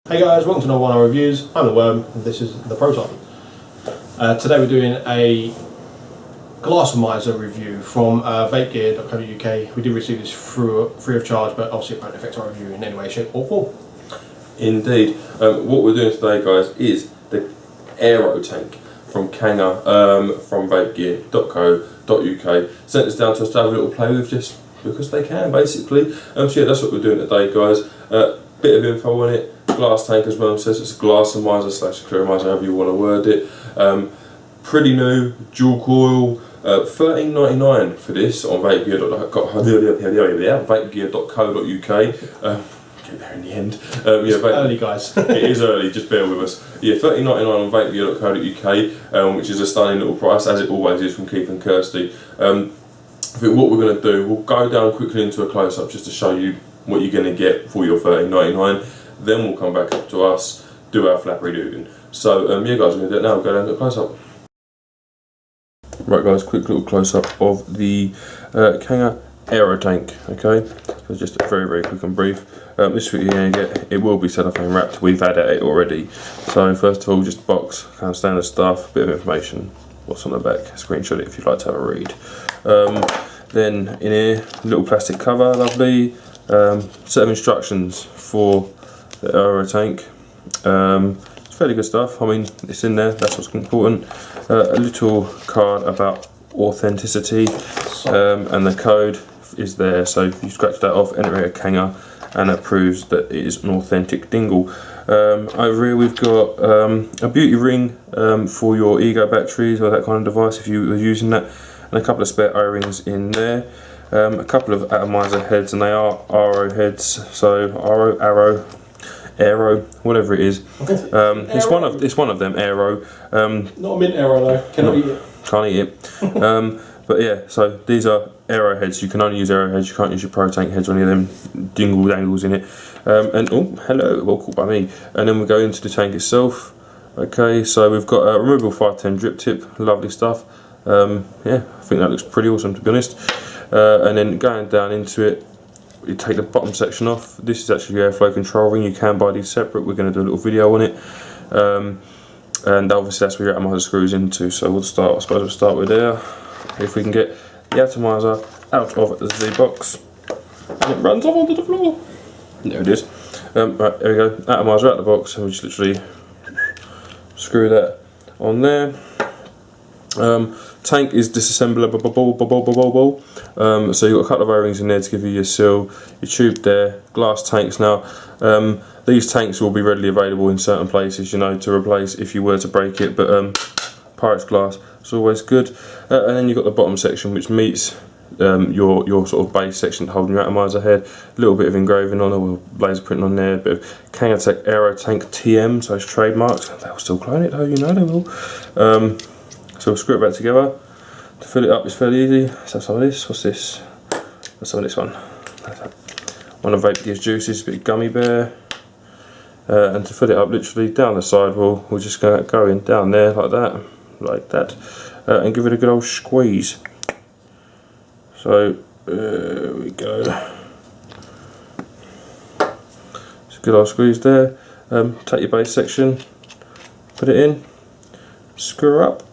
Hey guys, welcome to another one of our reviews. I'm the Worm and this is the Proton. Today we're doing a glasomizer review from VapeGear.co.uk. We did receive this free of charge, but obviously it won't affect our review in any way, shape or form. Indeed. What we're doing today, guys, is the AeroTank from Kanger from VapeGear.co.uk. Sent this down to us to have a little play with just because they can, basically. So yeah, that's what we're doing today, guys. Bit of info on it. Glass tank, as well says, it's a glasomizer / clearomizer, however you want to word it. Pretty new, dual coil, $13.99 for this on VapeGear.co.uk. Get there in the end. Yeah, early, guys. It is early, just bear with us. Yeah, $13.99 on VapeGear.co.uk, which is a stunning little price, as it always is from Keith and Kirsty. I think what we're going to do, we'll go down quickly into a close-up just to show you what you're going to get for your $13.99. Then we'll come back up to us, do our flappy doodling. So yeah guys, we're going to do it now, we'll go down to a close-up. Right guys, quick little close-up of the Kanger AeroTank, okay? So just very quick and brief. This is what you're going to get. It will be cellophane wrapped, we've had it already. So first of all, just box, kind of standard stuff, bit of information, what's on the back, screenshot it if you'd like to have a read. Then in here, little plastic cover, lovely. Set of instructions for the AeroTank. It's fairly good stuff. I mean, it's in there, that's what's important. A little card about authenticity, and the code is there, so if you scratch that off, enter it at Kanger, and that proves that it is an authentic dingle. Over here we've got a beauty ring for your ego batteries or that kind of device if you were using that, and a couple of spare O-rings in there. A couple of atomizer heads, and they are Aero heads, so Aero, whatever it is. It's one of them, Aero. Not a mint Aero though, cannot eat it. Can't eat it. But yeah, so these are Aero heads. You can only use Aero heads, you can't use your ProTank heads or any of them dingle dangles in it. And oh, hello, well caught by me. And then we go into the tank itself. Okay, so we've got a removable 510 drip tip, lovely stuff. Yeah, I think that looks pretty awesome, to be honest. And then going down into it, you take the bottom section off. This is actually the airflow control ring. You can buy these separate. We're going to do a little video on it. And obviously that's where your atomizer screws into. So we'll start, I suppose we'll start with there. If we can get the atomizer out of the box. And it runs off onto the floor. There it is. Right, there we go. Atomizer out of the box, and we just literally screw that on there. Tank is disassemblable, so you've got a couple of O-rings in there to give you your seal, your tube there, glass tanks. Now these tanks will be readily available in certain places, you know, to replace if you were to break it, but Pyrex glass is always good. And then you've got the bottom section which meets your sort of base section holding your atomizer head. A little bit of engraving on it, or laser print on there, a bit of Kanger AeroTank TM, so it's trademarked. They'll still clone it though, you know they will. So we'll screw it back together. To fill it up is fairly easy. Let's have some of this. What's this? Let's have this one. One of VapeGear's juices, a bit of gummy bear. And to fill it up, literally down the sidewall, we're just going to go in down there like that, and give it a good old squeeze. So there we go. It's a good old squeeze there. Take your base section, put it in, screw up.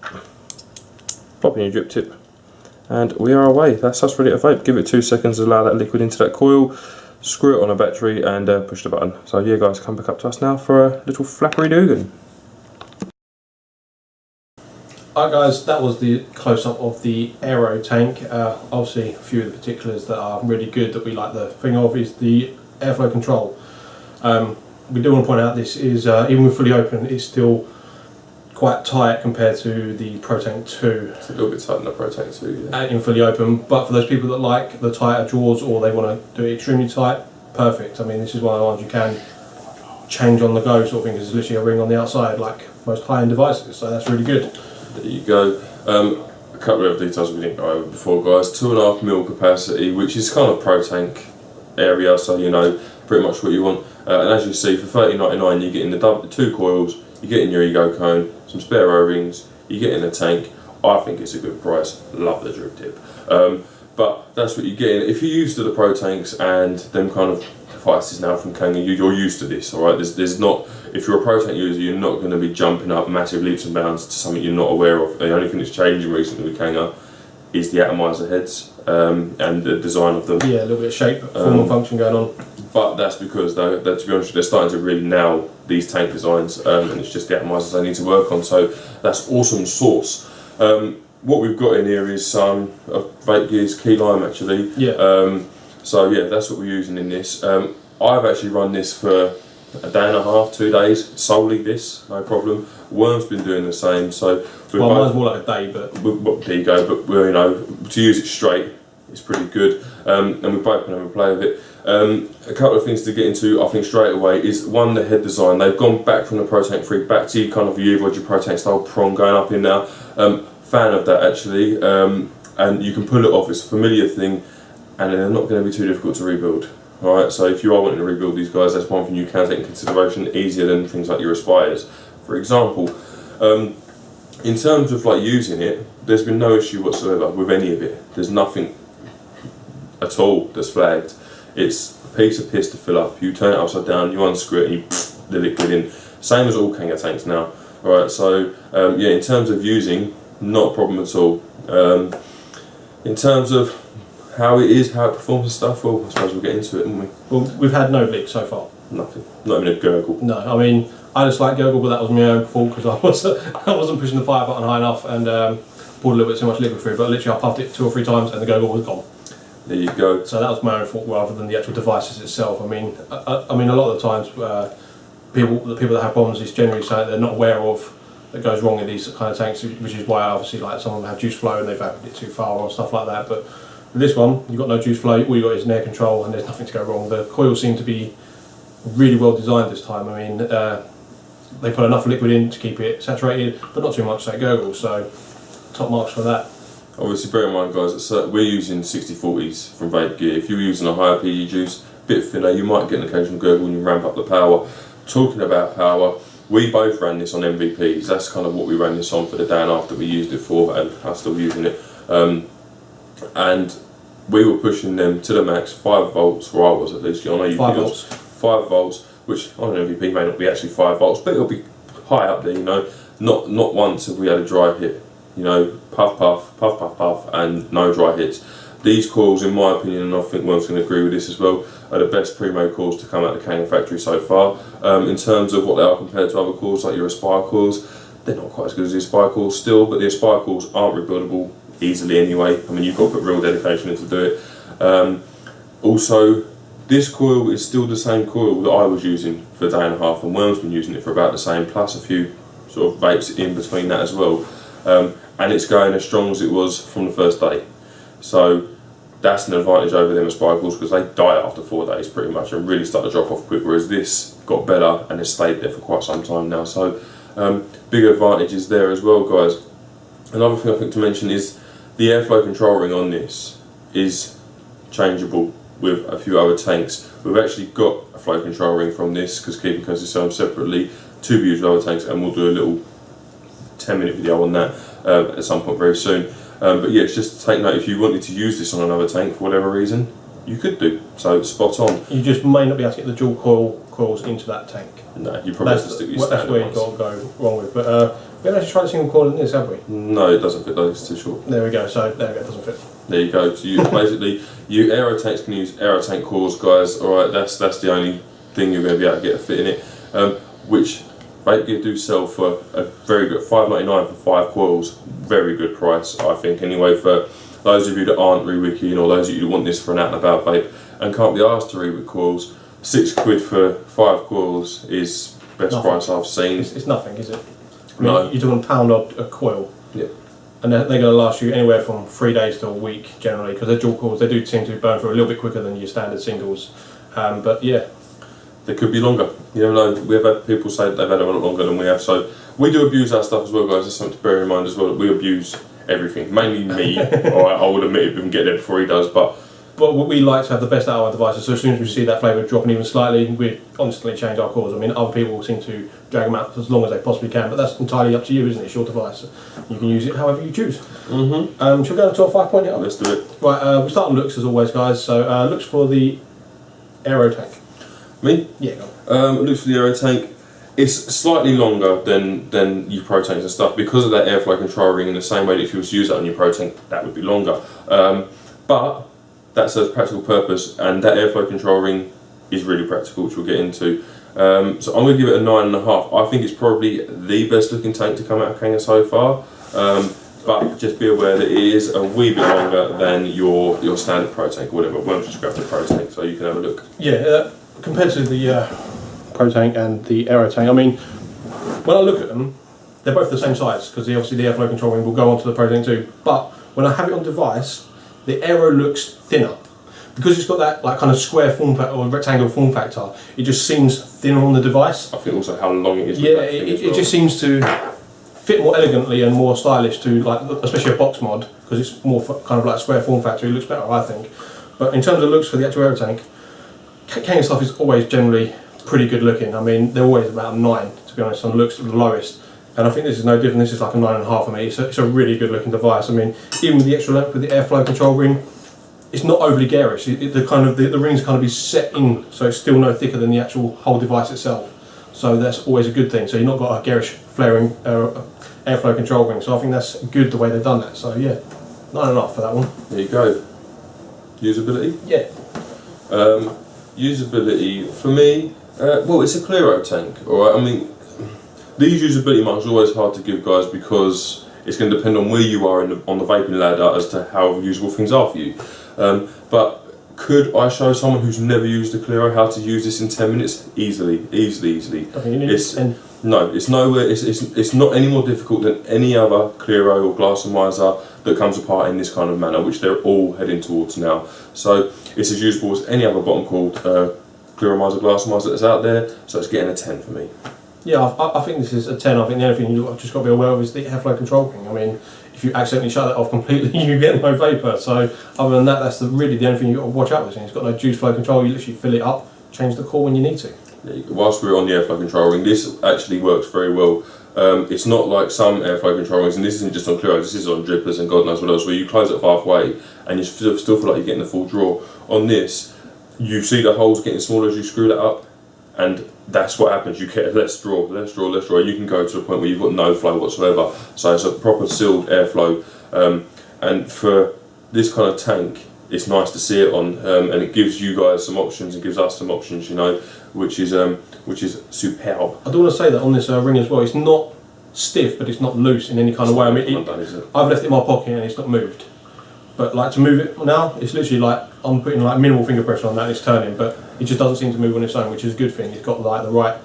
Pop in your drip tip, and we are away. That's us ready to vape. Give it 2 seconds to allow that liquid into that coil, screw it on a battery, and push the button. So yeah guys, come back up to us now for a little flappery doogan. Alright guys, that was the close-up of the AeroTank. Obviously a few of the particulars that are really good that we like the thing of is the airflow control. We do want to point out this is, even with fully open, it's still quite tight compared to the ProTank 2. It's a little bit tighter than the ProTank 2, yeah. In fully open, but for those people that like the tighter jaws or they want to do it extremely tight, perfect. I mean, this is one of the ones you can change on the go sort of thing, because there's literally a ring on the outside like most high-end devices, so that's really good. There you go. A couple of details we didn't go over before, guys. 2.5mm capacity, which is kind of ProTank area, so you know pretty much what you want. And as you see, for $13.99 you're getting the 2 coils, you're getting your ego cone, some spare O-rings, you're getting a tank. I think it's a good price. Love the drip tip. But that's what you're getting. If you're used to the ProTanks and them kind of devices now from Kanger, you're used to this, alright? There's not, if you're a ProTank user, you're not going to be jumping up massive leaps and bounds to something you're not aware of. The only thing that's changing recently with Kanger is the atomizer heads and the design of them. Yeah, a little bit of shape, form and function going on. But that's because, to be honest, they're starting to really nail these tank designs, and it's just the atomizers they need to work on. So that's awesome sauce. What we've got in here is some VapeGear's key lime, actually. Yeah. So yeah, that's what we're using in this. I've actually run this for a day and a half, 2 days, solely this, no problem. Worm's been doing the same. So well, mine's more like a day, but there you go. But you know, to use it straight, it's pretty good. And we've both been able to play with it. A couple of things to get into, I think, straight away is one, the head design. They've gone back from the ProTank 3 back to kind of your ProTank style prong going up in now. Fan of that, actually, and you can pull it off. It's a familiar thing, and they're not going to be too difficult to rebuild. Alright, so if you are wanting to rebuild these guys, that's one thing you can take into consideration, easier than things like your Aspires. For example, in terms of like using it, there's been no issue whatsoever with any of it. There's nothing at all that's flagged. It's a piece of piss to fill up. You turn it upside down, you unscrew it, and you pff the liquid in. Same as all Kanger tanks now. Alright, so yeah, in terms of using, not a problem at all. In terms of how it is, how it performs and stuff, well, I suppose we'll get into it, won't we? well, we've had no leaks so far. Nothing. Not even a gurgle. No, I mean, I just like gurgle, but that was my own fault because I wasn't pushing the fire button high enough and poured a little bit too much liquid through. But literally, I puffed it 2 or 3 times and the gurgle was gone. There you go. So that was my own fault rather than the actual devices itself. I mean, a lot of the times, the people that have problems is generally saying they're not aware of that goes wrong in these kind of tanks, which is why obviously like some of them have juice flow and they've vacuumed it too far or stuff like that. But with this one, you've got no juice flow. All you got is an air control, and there's nothing to go wrong. The coils seem to be really well designed this time. I mean, they put enough liquid in to keep it saturated, but not too much so it gurgles. So top marks for that. Obviously, bear in mind, guys, that we're using 60/40s from VapeGear. If you're using a higher PE juice, a bit thinner, you might get an occasional gurgle when you ramp up the power. Talking about power, we both ran this on MVPs. That's kind of what we ran this on for the day and after we used it for, and I'm still using it. And we were pushing them to the max, 5 volts, where I was at least. I know you 5 volts. 5 volts, which on an MVP may not be actually 5 volts, but it'll be high up there, you know. Not once have we had a dry hit. You know, puff, puff, puff, puff, puff, and no dry hits. These coils, in my opinion, and I think Worm's going to agree with this as well, are the best primo coils to come out of the Kanger factory so far. In terms of what they are compared to other coils, like your Aspire coils, they're not quite as good as the Aspire coils still, but the Aspire coils aren't rebuildable easily anyway. I mean, you've got to put real dedication in to do it. Also, this coil is still the same coil that I was using for a day and a half, and Worm's been using it for about the same, plus a few sort of vapes in between that as well. And it's going as strong as it was from the first day. So that's an advantage over them Aspire coils, because they die after 4 days pretty much and really start to drop off quick, whereas this got better and has stayed there for quite some time now. So big advantages there as well, guys. Another thing I think to mention is the airflow control ring on this is changeable with a few other tanks. We've actually got a flow control ring from this, because Keep and Cozy sell them separately, to be used with other tanks, and we'll do a little 10-minute video on that at some point very soon. But yeah, it's just to take note, if you wanted to use this on another tank for whatever reason, you could do. So spot on. You just may not be able to get the dual coils into that tank. No, you probably have to stick with your that's where you've got to go wrong with. But we haven't actually tried a single coil in this, have we? No, it doesn't fit though, it's too short. There we go, so there we go, it doesn't fit. There you go. So you basically, you AeroTanks can use AeroTank coils, guys. Alright, that's the only thing you're going to be able to get a fit in it. Which VapeGear do sell for a very good $5.99 for 5 coils. Very good price, I think, anyway, for those of you that aren't re-wicking, or those of you who want this for an out and about vape and can't be asked to re-wick coils. £6 for 5 coils is best Nothing. price I've seen. It's nothing, is it? I mean, No. you're talking £1 a coil. Yeah. And they're going to last you anywhere from 3 days to a week generally, because they're dual coils. They do seem to burn through a little bit quicker than your standard singles. But yeah. They could be longer. You never know. We've had people say that they've had them a lot longer than we have. So we do abuse our stuff as well, guys. That's something to bear in mind as well. We abuse everything. Mainly me. Alright, I will admit it, we can get there before he does. But we like to have the best out of our devices. So as soon as we see that flavour dropping even slightly, we constantly change our coils. I mean, other people seem to drag them out as long as they possibly can, but that's entirely up to you, isn't it? It's your device. You can use it however you choose. Shall we go into our 5 point? Let's do it. Right, we start on looks as always, guys. So looks for the AeroTank. Me? Yeah, go on. Looks for the AeroTank. It's slightly longer than your Pro Tanks and stuff because of that airflow control ring. In the same way that if you was to use that on your Pro Tank, that would be longer. But that serves practical purpose, and that airflow control ring is really practical, which we'll get into. So I'm going to give it a 9.5. I think it's probably the best looking tank to come out of Kanger so far. But just be aware that it is a wee bit longer than your standard Pro Tank or whatever. Won't just grab the Pro Tank so you can have a look. Yeah, compared to the Pro Tank and the AeroTank, I mean, when I look at them, they're both the same size because obviously the airflow control ring will go onto the Pro Tank too. But when I have it on device, the Aero looks thinner. Because it's got that like kind of square form factor or rectangular form factor, it just seems thinner on the device. I think also how long it is. Yeah, it just seems to fit more elegantly and more stylish to like, especially a box mod, because it's more kind of like square form factor. It looks better, I think. But in terms of looks for the actual AeroTank, Kanger stuff is always generally pretty good looking. I mean, they're always about a 9 to be honest on looks, the lowest. And I think this is no different. This is like a 9.5 for me. It's a really good looking device. I mean, even with the extra length with the airflow control ring, it's not overly garish. The rings kind of be set in, so it's still no thicker than the actual whole device itself. So that's always a good thing. So you've not got a garish flaring airflow control ring. So I think that's good the way they've done that. So yeah, 9.5 for that one. There you go. Usability? Yeah. Usability for me, well, it's a clear AeroTank. All right. I mean, these usability marks are always hard to give, guys, because it's going to depend on where you are on the vaping ladder as to how usable things are for you. But could I show someone who's never used a Clearo how to use this in 10 minutes? Easily. I think you need No, it's nowhere. It's not any more difficult than any other Clearo or Glasomizer that comes apart in this kind of manner, which they're all heading towards now. So it's as usable as any other bottom cooled Clearomizer, Glasomizer that's out there. So it's getting a 10 for me. Yeah, I think this is a 10. I think the only thing you've just got to be aware of is the airflow control ring. I mean, if you accidentally shut that off completely, you get no vapour. So other than that, that's really the only thing you've got to watch out with. It's got no juice flow control. You literally fill it up, change the core when you need to. Whilst we're on the airflow control ring, this actually works very well. It's not like some airflow control rings, and this isn't just on Clearo, this is on drippers and God knows what else, where you close it halfway and you still feel like you're getting the full draw. On this, you see the holes getting smaller as you screw that up, and that's what happens. You get less draw, and you can go to a point where you've got no flow whatsoever. So it's a proper sealed airflow, and for this kind of tank, it's nice to see it on, and it gives you guys some options, and gives us some options, you know, which is superb. I do want to say that on this ring as well, it's not stiff, but it's not loose in any kind of way. I mean, I've left it in my pocket and it's not moved. But like to move it now, it's literally like I'm putting like minimal finger pressure on that and it's turning, but it just doesn't seem to move on its own, which is a good thing. It's got like the right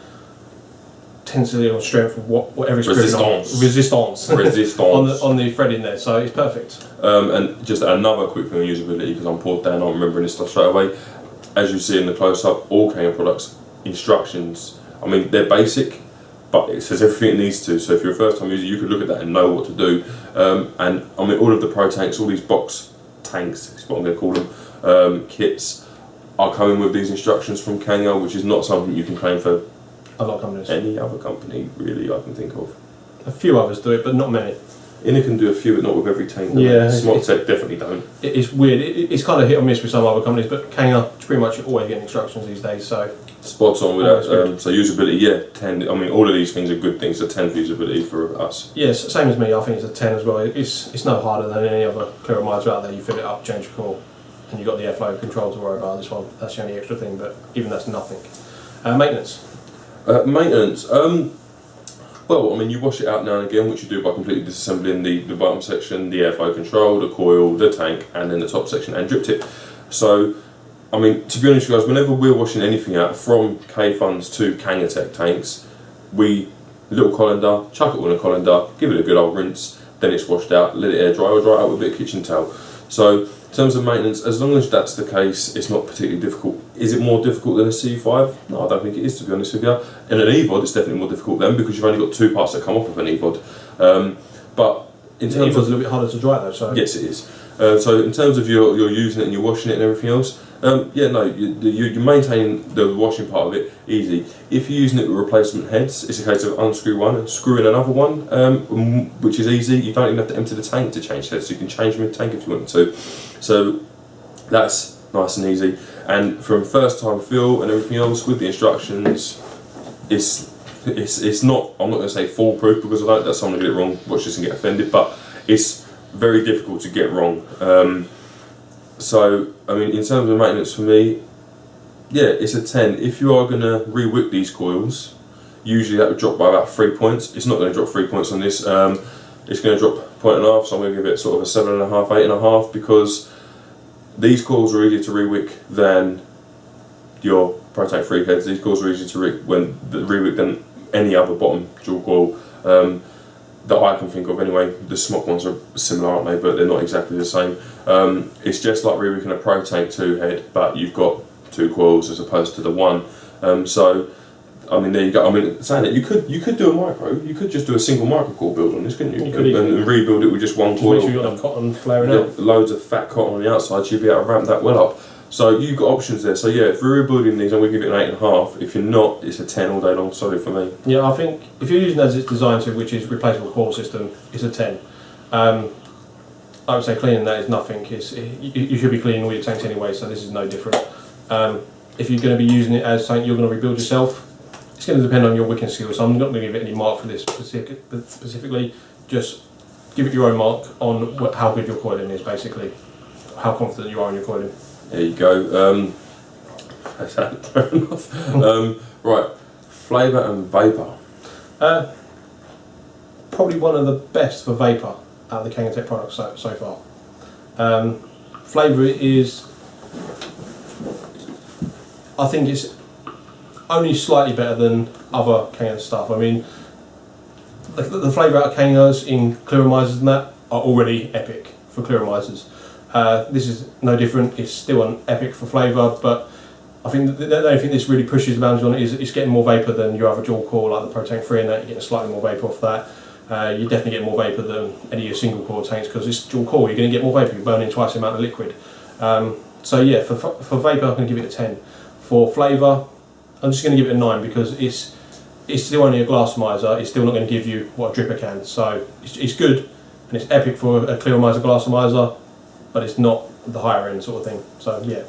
tensity or strength of whatever it's resistance on the thread in there, so it's perfect. And just another quick thing on usability, because I'm poured down, I'm remembering this stuff straight away. As you see in the close-up, all Kanger products, instructions, I mean, they're basic, but it says everything it needs to. So if you're a first-time user, you could look at that and know what to do. And I mean, all of the Pro Tanks, all these box tanks, is what I'm going to call them, kits, are coming with these instructions from Kanger, which is not something you can claim for a lot of companies. Any other company, really, I can think of. A few others do it, but not many. Inner can do a few, but not with every tank. Yeah, Smoltech definitely don't. It's weird. It's kind of hit or miss with some other companies, but Kanger pretty much always getting instructions these days. So spot on with that. So usability, yeah, 10. I mean, all of these things are good things. So 10 for usability for us. Yes, same as me. I think it's a 10 as well. It's no harder than any other Clearomizer out there. You fill it up, change your core, and you've got the airflow control to worry about. This one, that's the only extra thing, but even that's nothing. Maintenance. Maintenance. Well, I mean, you wash it out now and again, which you do by completely disassembling the bottom section, the airflow control, the coil, the tank, and then the top section and drip tip. So, I mean, to be honest with you guys, whenever we're washing anything out, from K-Funds to Kanger Tech tanks, little colander, chuck it all in a colander, give it a good old rinse, then it's washed out, let it air dry or dry out with a bit of kitchen towel. So, in terms of maintenance, as long as that's the case, it's not particularly difficult. Is it more difficult than a C5? No, I don't think it is, to be honest with you. In an EVOD, it's definitely more difficult then, because you've only got two parts that come off of an EVOD. But in terms of, a little bit harder to dry though. So yes, it is. So in terms of you're using it and you're washing it and everything else, yeah, no, you maintain the washing part of it easy. If you're using it with replacement heads, it's a case of unscrew one and screw in another one, which is easy. You don't even have to empty the tank to change heads, so you can change them in the tank if you want to. So that's nice and easy. And from first time feel and everything else with the instructions, it's not, I'm not going to say foolproof, because I don't that someone will get it wrong, watch this and get offended, but it's very difficult to get wrong. So I mean, in terms of maintenance for me, yeah, it's a 10. If you are going to re-wick these coils, usually that would drop by about 3 points. It's not going to drop 3 points on this. It's going to drop 1.5, so I'm going to give it sort of a 7.5, 8.5, because these coils are easier to re-wick than your ProTank 3 heads. These coils are easier to re-wick than any other bottom dual coil that I can think of anyway. The Smok ones are similar, aren't they, but they're not exactly the same. It's just like re-wicking a ProTank 2 head, but you've got 2 coils as opposed to the one. So I mean, there you go. I mean, saying that, you could do a micro. You could just do a single micro coil build on this, couldn't you? And rebuild it with just one coil. Make sure you've got enough cotton flaring out. Loads of fat cotton on the outside, so you'd be able to ramp that well up. So you've got options there. So yeah, if we're rebuilding these, I'm going to give it an 8.5. If you're not, it's a 10 all day long. Sorry for me. Yeah, I think if you're using it as it's designed to, which is replaceable coil system, it's a 10. I would say cleaning that is nothing. You should be cleaning all your tanks anyway, so this is no different. If you're going to be using it as something you're going to rebuild yourself, it's going to depend on your wicking skills. So I'm not going to give it any mark for this specifically. Just give it your own mark on how good your coiling is, basically. How confident you are in your coiling. There you go. That's fair enough. Right, flavour and vapour. Probably one of the best for vapour out of the Kanger products so far. Flavour is, I think it's only slightly better than other Kanger stuff. I mean, the flavour out of Kangers in clearomisers and that are already epic for clearomisers. This is no different. It's still an epic for flavour, but I think the only thing this really pushes the boundaries on it is it's getting more vapour than your other dual core, like the ProTank 3 and that. You're getting slightly more vapour off that. You definitely get more vapour than any of your single core tanks, because it's dual core, you're going to get more vapour, you're burning twice the amount of liquid. So yeah, for vapour I'm going to give it a 10. For flavour, I'm just going to give it a 9, because it's still only a glass miser. It's still not going to give you what a dripper can. So it's good and it's epic for a clear miser, glass miser, but it's not the higher end sort of thing. So yeah.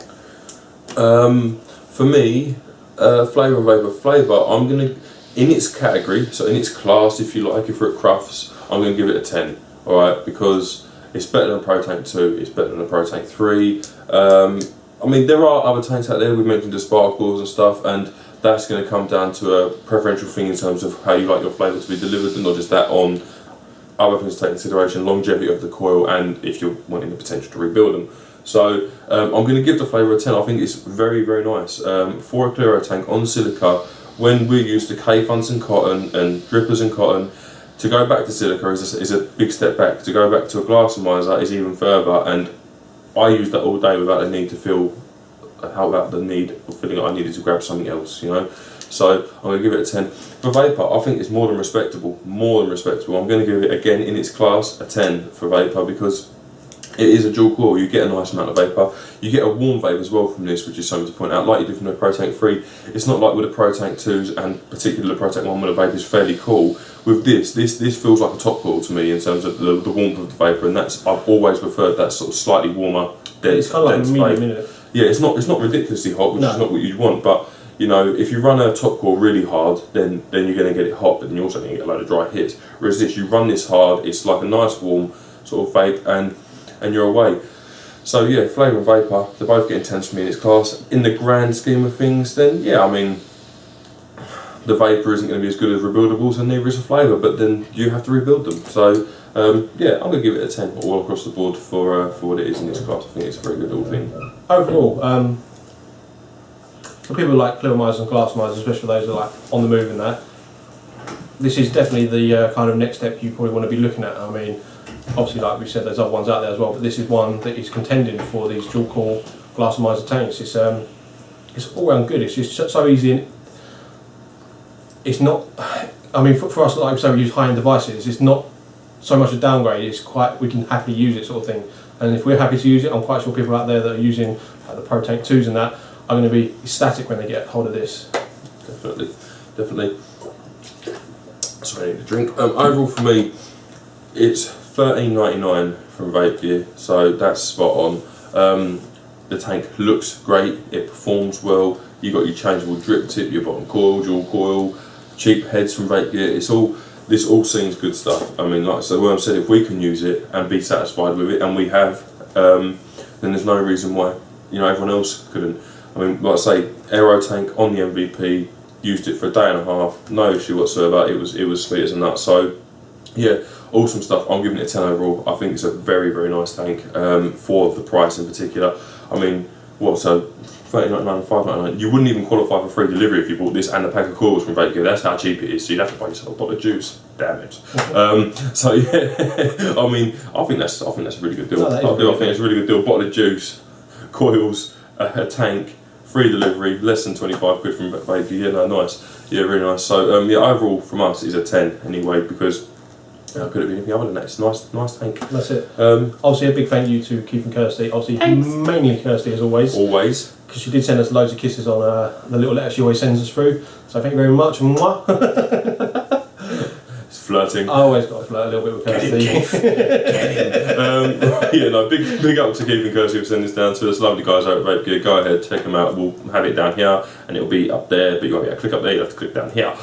For me, flavour and vapour. Flavour, I'm going to, in its category, so in its class, if you like, if we're at Crufts, I'm going to give it a 10. Alright, because it's better than a ProTank 2, it's better than a ProTank 3. I mean, there are other tanks out there, we mentioned the sparkles and stuff, and that's going to come down to a preferential thing in terms of how you like your flavour to be delivered, and not just that, on other things to take into consideration, longevity of the coil, and if you're wanting the potential to rebuild them. So I'm going to give the flavour a 10. I think it's very, very nice. For a Kanger AeroTank on silica, when we're used to K-funds and cotton and drippers and cotton, to go back to silica is a big step back. To go back to a glass miser is even further, and I used that all day without the need to feel, of feeling like I needed to grab something else, you know. So I'm going to give it a 10. For vapour, I think it's more than respectable. More than respectable. I'm going to give it, again, in its class, a 10 for vapour, because it is a dual core. You get a nice amount of vapour. You get a warm vape as well from this, which is something to point out. Like you do from the ProTank 3, it's not like with the ProTank 2s, and particularly the ProTank 1 where the vape is fairly cool. With this feels like a top coil to me in terms of the warmth of the vapour, and that's, I've always preferred that sort of slightly warmer, dense. It's kind of like a medium, isn't it? Yeah, it's not ridiculously hot, which is not what you'd want, but you know, if you run a top core really hard, then you're going to get it hot, but then you're also going to get a load of dry hits. Whereas this, you run this hard, it's like a nice warm sort of vape, and you're away. So yeah, flavour and vapour, they're both getting 10s from me in its class. In the grand scheme of things, then yeah, I mean, the vapour isn't going to be as good as rebuildables, and neither is the flavour, but then you have to rebuild them. So yeah, I'm going to give it a 10 all across the board for what it is in its class. I think it's a very good little thing. Overall, for people like clear misers and glass misers, especially those who are like on the move and that, this is definitely the kind of next step you probably want to be looking at. I mean, obviously, like we said, there's other ones out there as well, but this is one that is contending for these dual core glass miser tanks. It's all round good. It's just so easy. And it's not. I mean, for us, like we say, we use high-end devices. It's not so much a downgrade. It's quite, we can happily use it, sort of thing. And if we're happy to use it, I'm quite sure people out there that are using like the ProTank 2s and that are going to be ecstatic when they get hold of this. Definitely, definitely. Sorry, I need a drink. Overall, for me, it's $13.99 from VapeGear, so that's spot on. the tank looks great, it performs well. You got your changeable drip tip, your bottom coil, dual coil, cheap heads from VapeGear. This all seems good stuff. I mean, like I said, Worm said, if we can use it and be satisfied with it, and we have, then there's no reason why everyone else couldn't. I mean, like I say, AeroTank on the MVP, used it for a day and a half, no issue whatsoever. It was sweet as a nut. So yeah, awesome stuff. I'm giving it a 10 overall. I think it's a very, very nice tank for the price in particular. I mean, what, so $30.99, $5.99. You wouldn't even qualify for free delivery if you bought this and a pack of coils from VapeGear. That's how cheap it is. So you'd have to buy yourself a bottle of juice. Damn it. So yeah, I mean, I think that's a really good deal. No, I think it's a really good deal. Bottle of juice, coils, a tank, free delivery, less than 25 quid from VapeGear. Yeah, no, nice. Yeah, really nice. So yeah, overall from us is a 10 anyway, because could it be anything other than that? It's a nice tank. That's it. Obviously, a big thank you to Keith and Kirsty. Obviously, mainly Kirsty as always. Always. Because she did send us loads of kisses on the little letter she always sends us through. So thank you very much. Mwah. It's flirting. I always got to flirt a little bit with Kirsty. Yeah, no, big up to Keith and Kirsty for sending this down to us. Lovely guys over at VapeGear. Go ahead, check them out. We'll have it down here and it'll be up there, but you won't be able to click up there, you have to click down here.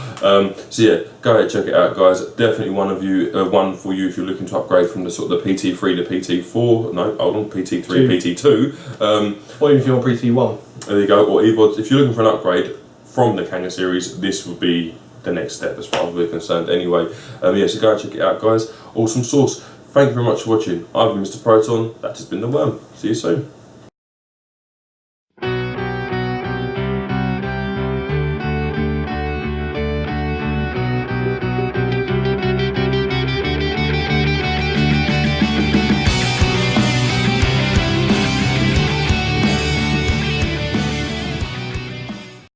So yeah, go ahead, check it out, guys. Definitely one for you if you're looking to upgrade from the sort of the PT3 to PT4. No, hold on, PT3, PT2. Or even if you're on PT1. There you go. Or EVODs. If you're looking for an upgrade from the Kanger series, this would be the next step as far as we're concerned anyway. Yeah, so go and check it out, guys. Awesome sauce. Thank you very much for watching. I've been Mr. Proton. That has been The Worm. See you soon.